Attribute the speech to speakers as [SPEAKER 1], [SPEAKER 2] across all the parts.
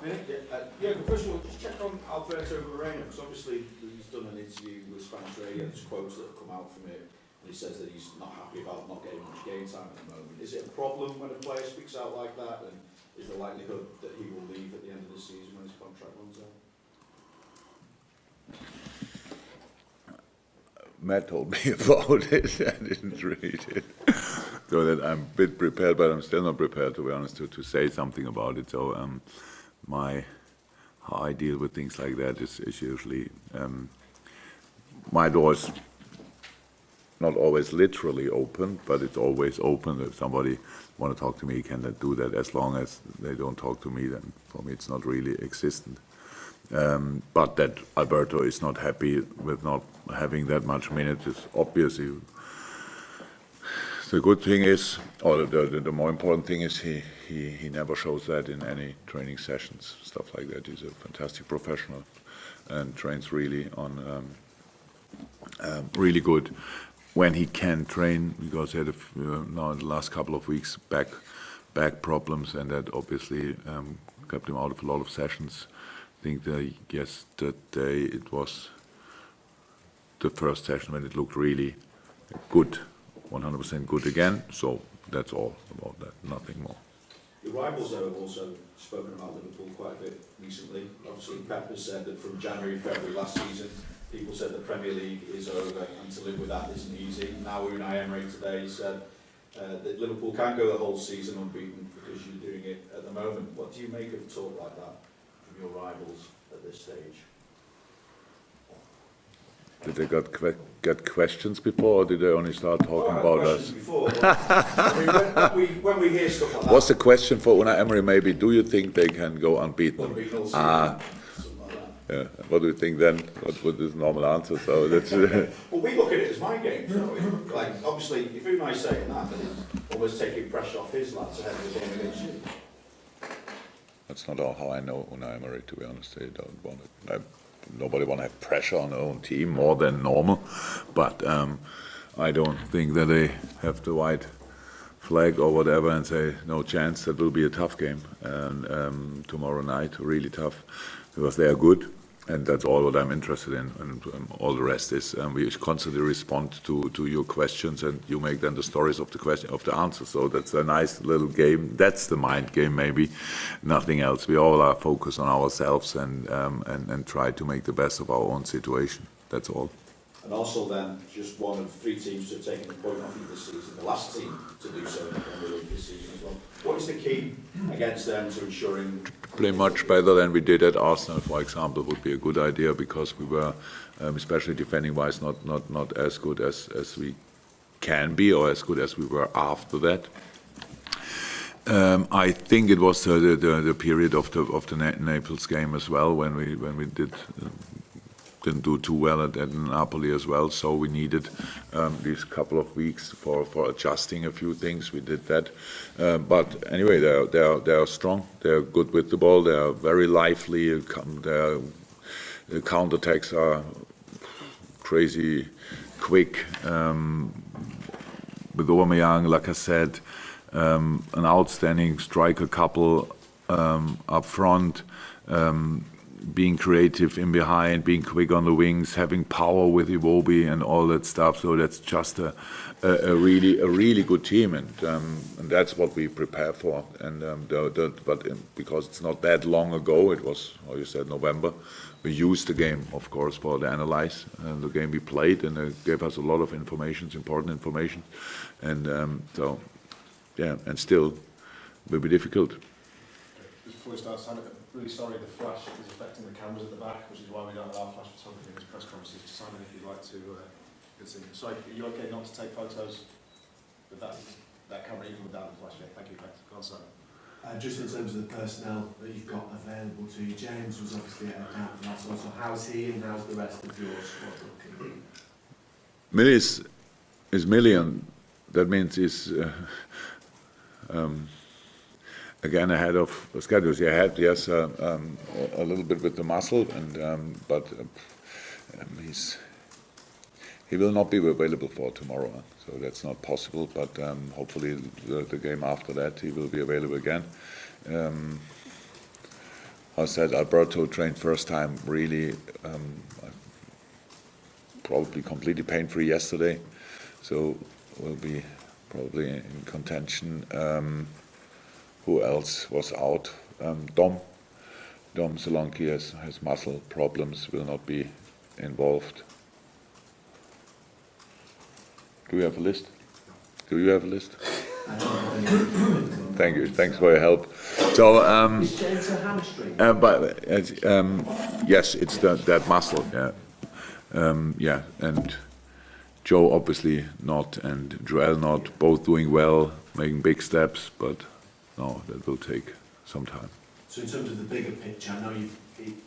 [SPEAKER 1] First of all, just check on Alberto Moreno, because obviously he's done an interview with Spanish radio, there's quotes that have come out from it, and he says that he's not happy about not getting much game time at the moment. Is it a problem when a player speaks out like that, and is the likelihood that he will leave at the end of the season when his contract runs out?
[SPEAKER 2] Matt told me about it. I didn't read it. So that I'm a bit prepared, but I'm still not prepared, to be honest, to say something about it. So how I deal with things like that is usually my door is not always literally open, but it's always open. If somebody want to talk to me, can do that. As long as they don't talk to me, then for me it's not really existent. But that Alberto is not happy with not having that much minutes is obviously. The good thing is, or the more important thing is, he never shows that in any training sessions, stuff like that. He's a fantastic professional and trains really on really good when he can train, because he had now in the last couple of weeks back problems, and that obviously kept him out of a lot of sessions. I think that yesterday it was the first session when it looked really good, 100% good again. So that's all about that, nothing more.
[SPEAKER 1] Your rivals though have also spoken about Liverpool quite a bit recently. Obviously Pep has said that from January, February last season, people said the Premier League is over, and to live with that isn't easy. Now Unai Emery today said that Liverpool can go the whole season unbeaten because you're doing it at the moment. What do you make of talk like that from your rivals at this stage?
[SPEAKER 2] Did they get questions before, or did they only start talking about us?
[SPEAKER 1] Before, I mean, when we hear stuff like that.
[SPEAKER 2] What's the question for Unai Emery? Maybe, do you think they can go unbeaten? Yeah. What do you think then? What would this normal answer? So that's.
[SPEAKER 1] Well, we look at it as mind games, don't we? Like, obviously, if Unai's saying that, then it's almost taking pressure off his lads ahead of the game against you.
[SPEAKER 2] That's not how I know Unai Emery, to be honest. They don't want it. Nobody want to have pressure on their own team more than normal, but I don't think that they have the white flag or whatever and say no chance. That will be a tough game, and tomorrow night really tough, because they are good, and that's all what I'm interested in. And all the rest is we constantly respond to your questions, and you make then the stories of the question of the answers. So that's a nice little game. That's the mind game, maybe, nothing else. We all are focused on ourselves and try to make the best of our own situation. That's all.
[SPEAKER 1] And also then, just one of three teams to have taken the point off you this season, the last team to do so in the Premier League this season as well. What is the key against them to ensuring...
[SPEAKER 2] Play much better than we did at Arsenal, for example, would be a good idea, because we were, especially defending-wise, not as good as we can be, or as good as we were after that. I think it was the period of the Naples game as well, when we didn't do too well at Napoli as well, so we needed these couple of weeks for adjusting a few things. We did that, but anyway, they are strong. They are good with the ball. They are very lively. Their counterattacks are crazy quick. With Aubameyang, like I said, an outstanding striker couple up front. Being creative in behind, being quick on the wings, having power with Iwobi and all that stuff. So that's just a really good team, and that's what we prepare for. And but because it's not that long ago, it was, how you said, November. We used the game, of course, for the analyze the game we played, and it gave us a lot of information, important information, and so yeah, and still will be difficult.
[SPEAKER 3] Just before we start, Simon, really sorry the flash is affecting the cameras at the back, which is why we don't allow flash photography in this press conference. Simon, if you'd like to continue. Sorry, are you okay not to take photos with that camera even without the flash? Yeah, thank you. Thanks. Go on, Simon.
[SPEAKER 4] Just in terms of the personnel that you've got available to you, James was obviously out for that. So how's he and how's the rest of your squad looking?
[SPEAKER 2] Millie is Millie, and that means he's again ahead of schedules. He had a little bit with the muscle, and but he will not be available for tomorrow, so that's not possible. But hopefully the game after that he will be available again. I said Alberto trained first time really probably completely pain-free yesterday, so will be probably in contention. Who else was out? Dom Solanke has muscle problems, will not be involved. Do we have a list? Do you have a list? Thank you. Thanks for your help. So,
[SPEAKER 4] Is James a hamstring?
[SPEAKER 2] yes, it's that muscle. Yeah, yeah, and Joe obviously not, and Joel not. Both doing well, making big steps, but no, that will take some time.
[SPEAKER 4] So in terms of the bigger picture, I know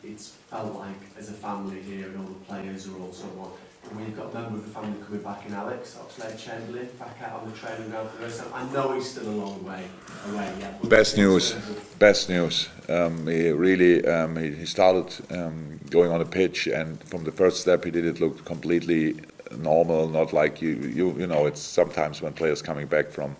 [SPEAKER 4] it's felt like as a family here and all the players are also one. And when you've got a member of the family coming back in Alex, Oxlade-Chamberlain, back out on the training ground for the rest of the time. I know he's still a long way away yet. But
[SPEAKER 2] Best news. He really he started going on the pitch, and from the first step he did, it looked completely normal. Not like you know. It's sometimes when players coming back from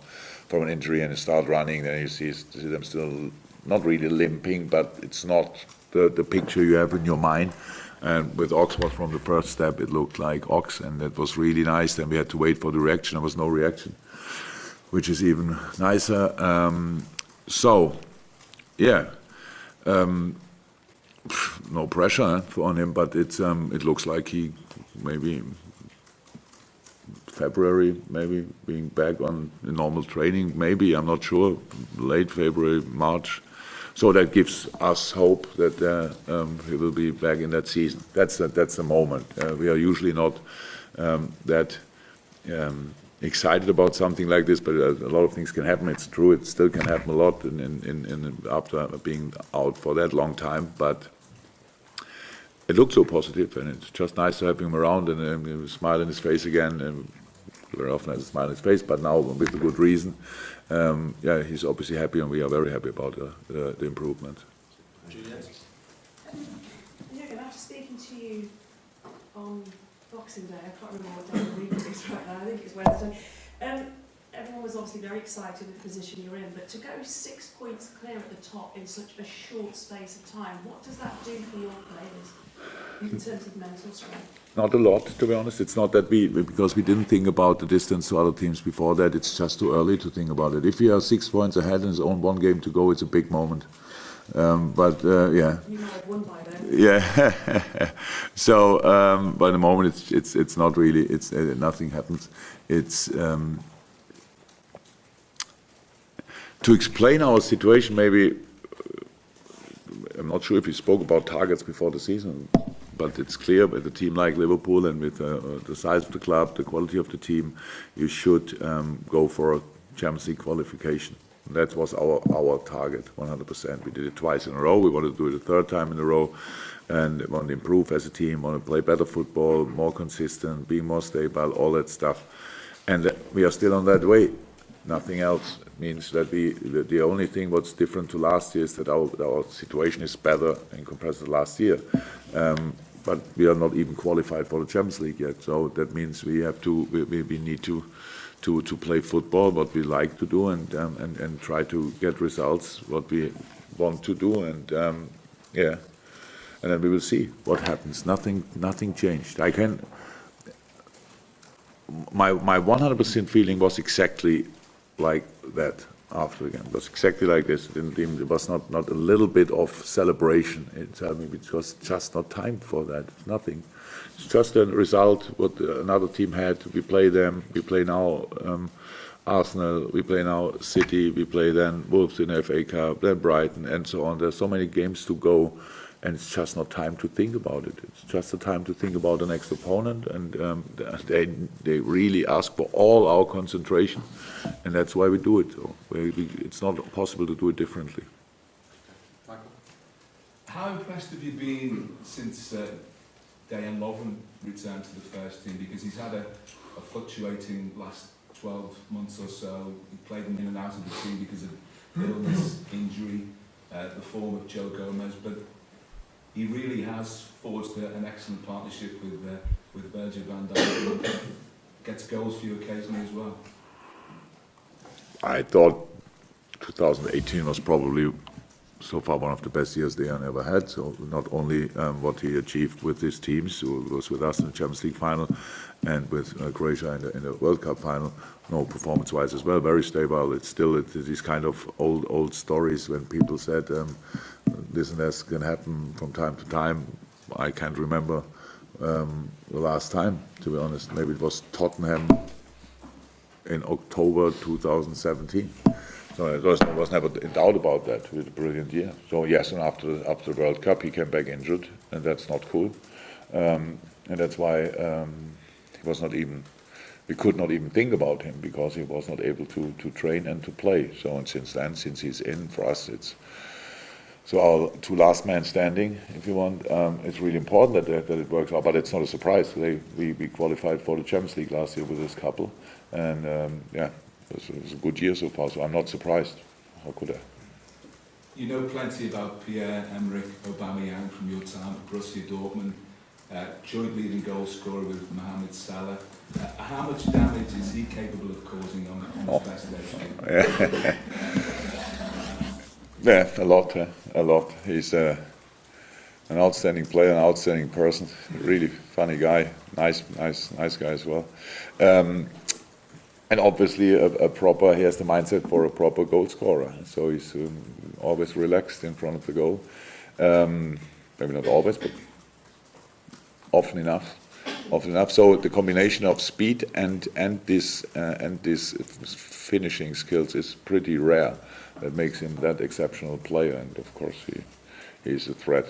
[SPEAKER 2] an injury and they start running, then you see them still not really limping, but it's not the picture you have in your mind. And with Ox from the first step, it looked like Ox, and that was really nice. Then we had to wait for the reaction. There was no reaction, which is even nicer. So, yeah, no pressure on him, but it looks like he maybe February, maybe being back on normal training. Maybe, I'm not sure. Late February, March. So that gives us hope that he will be back in that season. That's the moment. We are usually not that excited about something like this, but a lot of things can happen. It's true. It still can happen a lot after being out for that long time. But it looks so positive, and it's just nice to have him around and smile in his face again. And very often has a smile on his face, but now with a good reason. Yeah, he's obviously happy, and we are very happy about the improvement.
[SPEAKER 3] Juliet?
[SPEAKER 5] Jurgen, after speaking to you on Boxing Day, I can't remember what day of the week it is right now, I think it's Wednesday, everyone was obviously very excited with the position you're in, but to go 6 points clear at the top in such a short space of time, what does that do for your players in terms of mental strength?
[SPEAKER 2] Not a lot, to be honest. It's not that because we didn't think about the distance to other teams before that. It's just too early to think about it. If we are 6 points ahead and it's only 1 game to go, it's a big moment. But yeah.
[SPEAKER 5] You might have won by then.
[SPEAKER 2] Yeah. So by the moment, it's not really. It's nothing happens. It's to explain our situation. Maybe I'm not sure if we spoke about targets before the season. But it's clear with a team like Liverpool and with the size of the club, the quality of the team, you should go for a Champions League qualification. That was our target, 100%. We did it twice in a row. We want to do it a third time in a row, and want to improve as a team, want to play better football, more consistent, be more stable, all that stuff. And we are still on that way. Nothing else. It means that the only thing what's different to last year is that our situation is better in comparison to last year. But we are not even qualified for the Champions League yet. So that means we need to play football, what we like to do, and try to get results, what we want to do, and yeah, and then we will see what happens. Nothing changed. My 100% feeling was exactly like that after the game. It was exactly like this. It was not a little bit of celebration. It was just not time for that. Nothing. It's just a result what another team had. We play them. We play now Arsenal. We play now City. We play then Wolves in the FA Cup. Then Brighton and so on. There's so many games to go, and it's just not time to think about it. It's just a time to think about the next opponent, and they really ask for all our concentration, and that's why we do it. So it's not possible to do it differently.
[SPEAKER 3] Michael?
[SPEAKER 6] How impressed have you been since Dejan Lovren returned to the first team? Because he's had a fluctuating last 12 months or so. He played in and out of the team because of illness, injury, the form of Joe Gomez, but he really has forged an excellent partnership with Virgil van Dijk. Gets goals for you occasionally as well.
[SPEAKER 2] I thought 2018 was probably so far one of the best years they ever had. So not only what he achieved with his teams, who was with us in the Champions League final, and with Croatia in the World Cup final, no, performance-wise as well, very stable. It's still these kind of old stories when people said this and that can happen from time to time. I can't remember the last time, to be honest. Maybe it was Tottenham in October 2017. So there was never a doubt about that. It was a brilliant year. So yes, and after the World Cup, he came back injured, and that's not cool. And that's why he was not even. We could not even think about him because he was not able to train and to play. So and since then, since he's in, for us, it's so our two last men standing, if you want. It's really important that it works out, but it's not a surprise. We qualified for the Champions League last year with this couple, and yeah. It was a good year so far, so I'm not surprised. How could I?
[SPEAKER 6] You know plenty about Pierre-Emerick Aubameyang from your time at Borussia Dortmund, joint leading goal scorer with Mohamed Salah. How much damage is he capable of causing on his best day?
[SPEAKER 2] Yeah, a lot. He's an outstanding player, an outstanding person, really funny guy, nice guy as well. And obviously, he has the mindset for a proper goal scorer. So he's always relaxed in front of the goal. Maybe not always, but often enough. So the combination of speed and this finishing skills is pretty rare. That makes him that exceptional player. And of course, he's a threat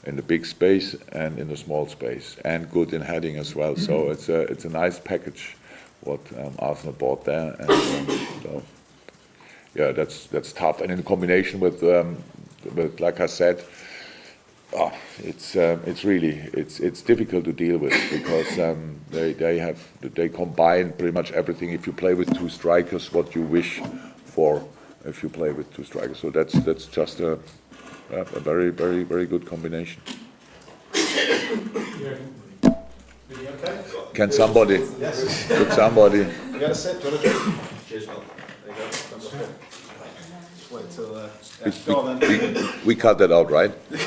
[SPEAKER 2] in the big space and in the small space, and good in heading as well. So it's a nice package what Arsenal bought there, and so, yeah, that's tough. And in combination with like I said, it's really difficult to deal with because they combine pretty much everything. If you play with two strikers, what you wish for, if you play with two strikers, so that's just a very good combination.
[SPEAKER 3] Okay.
[SPEAKER 2] Can somebody?
[SPEAKER 3] Yes.
[SPEAKER 2] Could somebody?
[SPEAKER 3] You got a sip? Do you want a drink?
[SPEAKER 1] Cheers, Bill.
[SPEAKER 3] There you go. That's okay. Just wait till. Yeah. Go on then.
[SPEAKER 2] We cut that out, right?
[SPEAKER 1] Oh,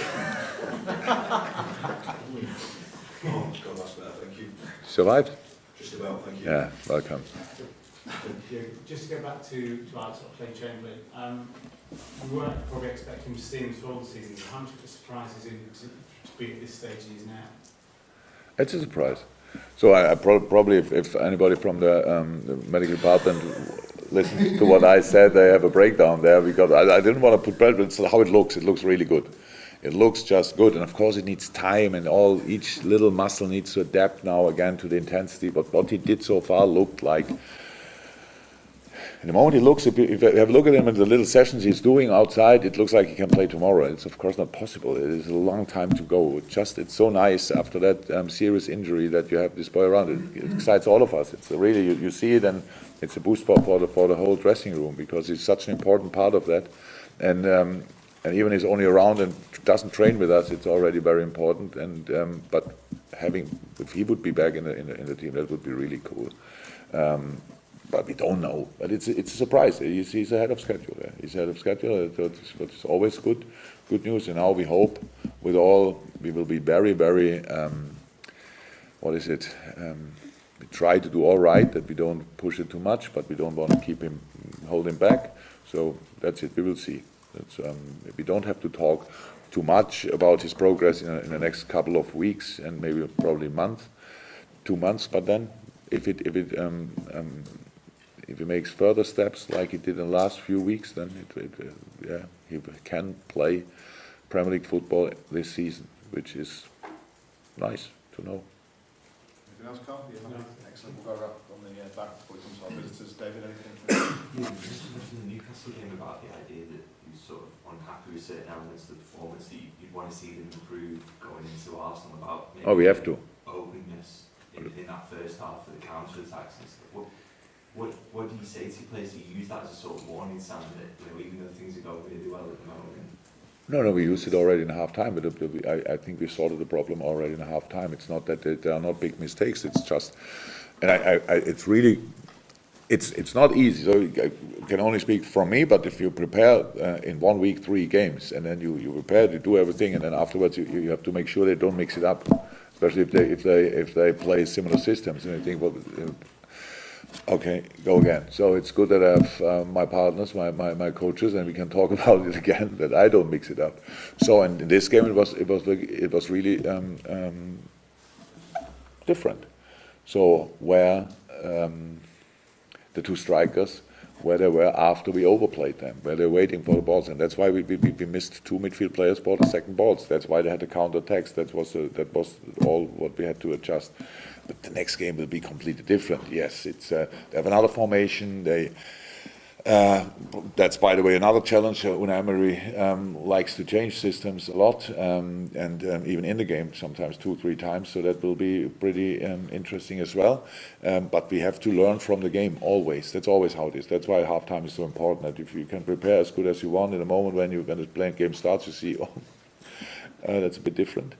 [SPEAKER 1] God, that's better, thank you.
[SPEAKER 2] Survived?
[SPEAKER 1] Just about, thank you.
[SPEAKER 2] Yeah, welcome.
[SPEAKER 7] Just to go back to Alex Oxlade-Chamberlain, we weren't probably expecting to see him through all the season. How much of a surprise is it to be at this stage he is now?
[SPEAKER 2] It's a surprise. So I probably, if anybody from the medical department listens to what I said, they have a breakdown there because I didn't want to put pressure. It's how it looks. It looks really good. It looks just good, and of course it needs time, and each little muscle needs to adapt now again to the intensity. But what he did so far looked like. In the moment he looks, if you have a look at him in the little sessions he's doing outside, it looks like he can play tomorrow. It's of course not possible. It is a long time to go. It's so nice after that serious injury that you have this boy around. It excites all of us. It's really you see it, and it's a boost for the whole dressing room because he's such an important part of that. And even he's only around and doesn't train with us, it's already very important. And but if he would be back in the team, that would be really cool. But we don't know. But it's a surprise. He's ahead of schedule. He's ahead of schedule. It's always good news. And now we hope we will be very, very. We try to do all right. That we don't push it too much, but we don't want to hold him back. So that's it. We will see. We don't have to talk too much about his progress in the next couple of weeks and maybe probably month, 2 months. But then, if he makes further steps like he did in the last few weeks, then he can play Premier League football this season, which is nice to know.
[SPEAKER 3] Anything else, Carl? Yeah, excellent. We'll go wrap on the back before we come to our visitors. David, anything from you?
[SPEAKER 8] Yeah, just mentioned the Newcastle game about the idea that you're sort of unhappy with certain elements of the performance that you'd want to see them improve going into Arsenal about maybe
[SPEAKER 2] We have to.
[SPEAKER 8] openness in that first half of the counter-attacks and stuff. What do you say to players to use that as a sort of warning sign that, even though things are going really well at the moment?
[SPEAKER 2] No, we used it already in half time, but I think we sorted the problem already in half time. It's not that there are not big mistakes. It's just, and it's really it's not easy. So I can only speak from me. But if you prepare in 1 week 3 games, and then you prepare to do everything, and then afterwards you have to make sure they don't mix it up, especially if they play similar systems, and you think, well, okay, go again. So it's good that I have my partners, my coaches, and we can talk about it again. That I don't mix it up. So and in this game it was really different. So where the 2 strikers, where they were after we overplayed them, where they're waiting for the balls, and that's why we missed 2 midfield players for the second balls. That's why they had the counter attacks. That was all what we had to adjust. But the next game will be completely different. Yes, it's they have another formation. That's, by the way, another challenge. Unai Emery likes to change systems a lot, and even in the game sometimes 2-3 times. So that will be pretty interesting as well. But we have to learn from the game always. That's always how it is. That's why halftime is so important. That if you can prepare as good as you want, in a moment when the game starts, you see, that's a bit different.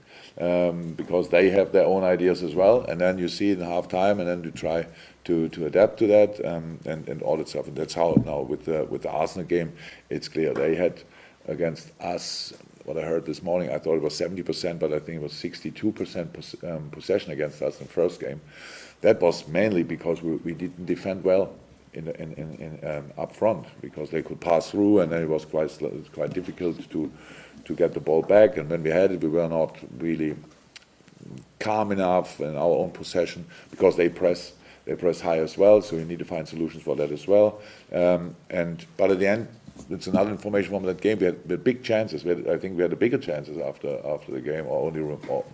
[SPEAKER 2] Because they have their own ideas as well, and then you see it in halftime, and then you try to adapt to that, and all that stuff. And that's how now with the Arsenal game, it's clear they had against us. What I heard this morning, I thought it was 70%, but I think it was 62% possession against us in the first game. That was mainly because we didn't defend well in up front, because they could pass through, and then it was quite difficult to get the ball back. And when we had it, we were not really calm enough in our own possession, because they press high as well. So we need to find solutions for that as well. But at the end, it's another information from that game. We had big chances. I think we had the bigger chances after the game, or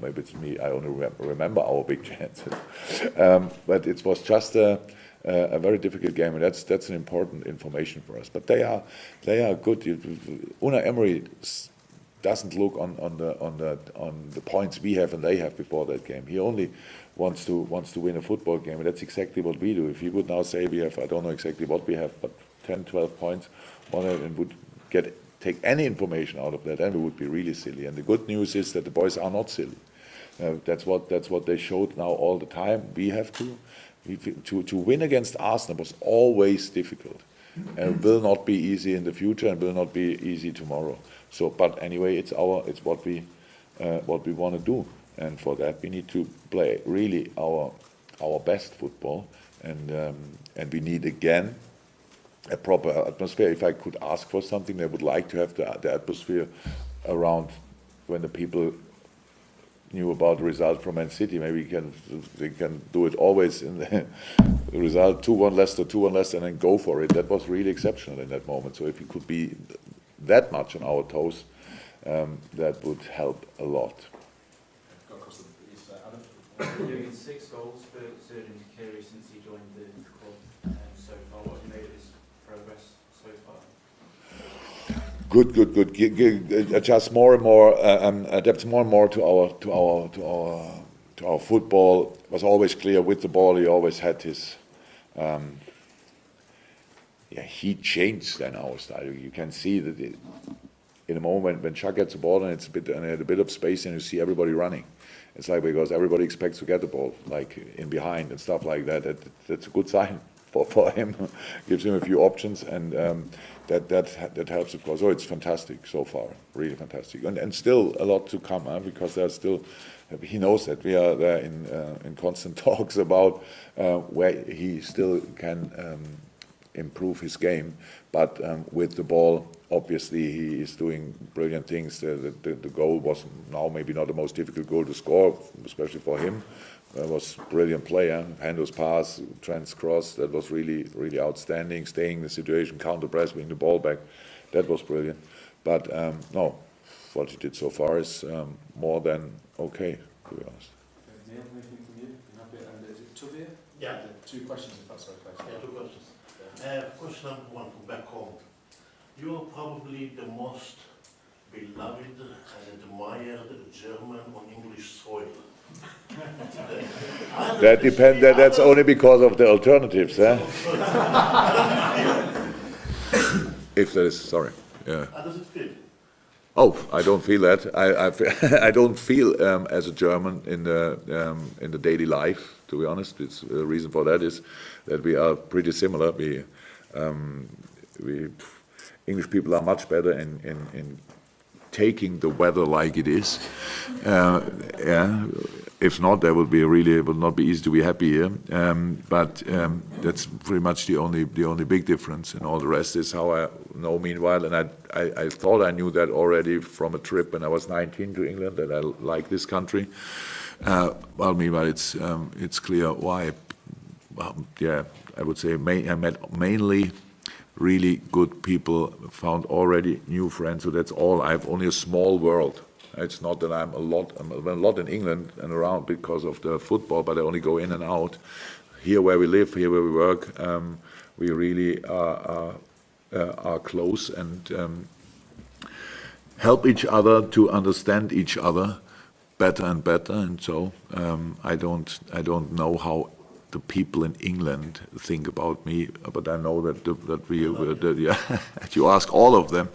[SPEAKER 2] maybe it's me. I only remember our big chances. But it was just a very difficult game, and that's an important information for us. But they are good. Unai Emery doesn't look on the points we have and they have before that game. He only wants to win a football game, and that's exactly what we do. If he would now say we have, I don't know exactly what we have, but 10, 12 points on it, and would take any information out of that, then we would be really silly. And the good news is that the boys are not silly. That's what they showed now all the time. We have to win against Arsenal was always difficult, and will not be easy in the future, and will not be easy tomorrow. So, but anyway, it's what we want to do, and for that we need to play really our best football, and we need again a proper atmosphere. If I could ask for something, I would like to have the atmosphere around when the people knew about the result from Man City. Maybe they can do it always in the result 2-1 Leicester, 2-1 Leicester, and then go for it. That was really exceptional in that moment. So if we could be that much on our toes, that would help a lot.
[SPEAKER 3] Go across the east side, Adam.
[SPEAKER 9] You're doing 6 goals for Jurgen since he joined the club so far. What have you made of his progress so far?
[SPEAKER 2] Good. Adjust more and more, adapt more and more to our football. It was always clear with the ball. He always had his. He changed then our style. You can see that in a moment when Chuck gets the ball and it's and had a bit of space, and you see everybody running. It's like, because everybody expects to get the ball, like in behind and stuff like that. That's a good sign for him. Gives him a few options, and that helps, of course. Oh, it's fantastic so far, really fantastic, and still a lot to come, because there's still. He knows that we are there in constant talks about where he still can improve his game, but with the ball, obviously he is doing brilliant things. The goal was now maybe not the most difficult goal to score, especially for him. It was a brilliant player. Hando's pass, Trent's cross, that was really, really outstanding. Staying in the situation, counter press, winning the ball back, that was brilliant. But no, what he did so far is more than okay, to be honest.
[SPEAKER 3] Neil, anything from you? And is it Tuvia?
[SPEAKER 10] Yeah.
[SPEAKER 3] 2 questions, if that's okay.
[SPEAKER 10] Yeah, 2 questions. Question number 1 from back home. You are probably the most beloved and admired German on English soil.
[SPEAKER 2] That depends. That's only because of the alternatives, eh? If there is, sorry. Yeah.
[SPEAKER 10] How does it feel?
[SPEAKER 2] Oh, I don't feel that. I don't feel as a German in the daily life. To be honest, it's the reason for that is that we are pretty similar. We English people are much better in taking the weather like it is. Yeah. If not, that would be it would not be easy to be happy here. But that's pretty much the only big difference, and all the rest is how I know. Meanwhile, and I thought I knew that already from a trip when I was 19 to England, that I like this country. Well, meanwhile, it's clear why. Yeah, I would say I met mainly really good people, found already new friends. So that's all. I have only a small world. It's not that I'm a lot in England and around because of the football, but I only go in and out. Here where we live, here where we work, we really are close and help each other to understand each other better and better. And so I don't know how the people in England think about me, but I know that you ask all of them.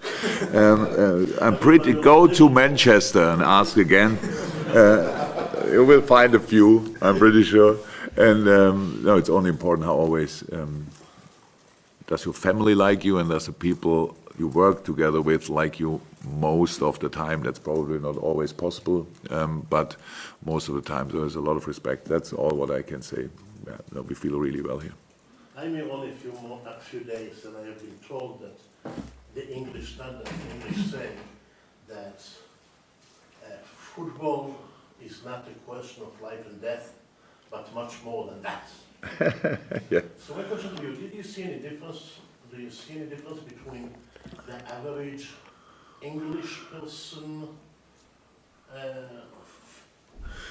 [SPEAKER 2] I'm pretty. Go to Manchester and ask again. You will find a few. I'm pretty sure. And no, it's only important how always does your family like you, and does the people you work together with like you most of the time. That's probably not always possible, but most of the time there's a lot of respect. That's all what I can say. Yeah, no, we feel really well here.
[SPEAKER 10] I'm here only a few days, and I have been told that the English standard, the English say that football is not a question of life and death, but much more than that.
[SPEAKER 2] Yeah.
[SPEAKER 10] So my question to you, did you see any difference? Do you see any difference between the average English person,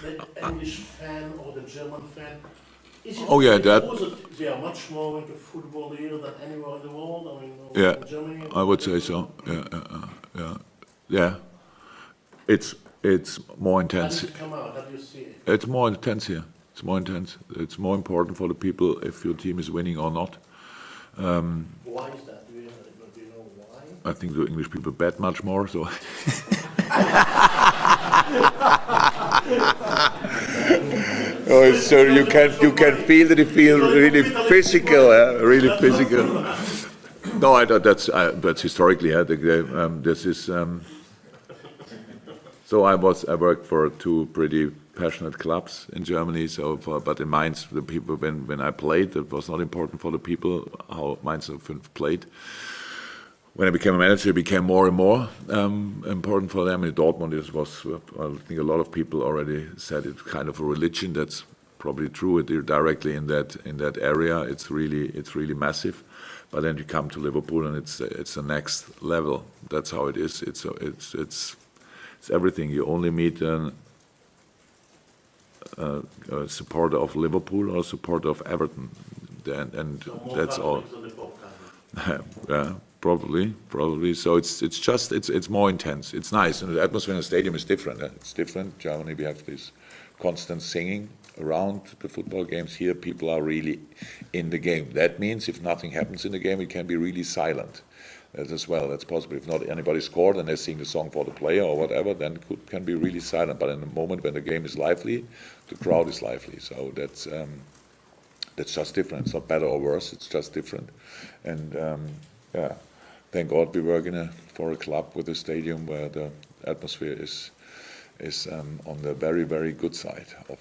[SPEAKER 10] the English fan or the German fan?
[SPEAKER 2] Oh yeah, that.
[SPEAKER 10] They are much more into football here than anywhere in the world. I mean,
[SPEAKER 2] Yeah,
[SPEAKER 10] in Germany.
[SPEAKER 2] I would say so. Yeah. It's more
[SPEAKER 10] How
[SPEAKER 2] intense.
[SPEAKER 10] did it come out? How do you see it?
[SPEAKER 2] It's more intense here. It's more intense. It's more important for the people if your team is winning or not.
[SPEAKER 10] Why is that? Do you know why?
[SPEAKER 2] I think the English people bet much more. So. Oh, so you can feel that you feel really physical, really physical. No, I thought that's historically. This is. So I worked for two pretty passionate clubs in Germany. But in Mainz, the people when I played, it was not important for the people how Mainz 05 played. When I became a manager, it became more and more important for them. In Dortmund, it was, I think a lot of people already said it's kind of a religion. That's probably true. Directly in that area, it's really massive. But then you come to Liverpool, and it's the next level. That's how it is. It's everything. You only meet a supporter of Liverpool or a supporter of Everton, and
[SPEAKER 10] So
[SPEAKER 2] that's all.
[SPEAKER 10] than the Pope, kind of.
[SPEAKER 2] Yeah. Probably. So it's more intense. It's nice, and the atmosphere in the stadium is different. It's different. Germany, we have this constant singing around the football games. Here, people are really in the game. That means if nothing happens in the game, it can be really silent. As well, that's possible. If not anybody scored and they're singing the song for the player or whatever, then it can be really silent. But in the moment when the game is lively, the crowd is lively. So that's just different. It's not better or worse. It's just different, and yeah. Thank God we work for a club with a stadium where the atmosphere is on the very, very good side of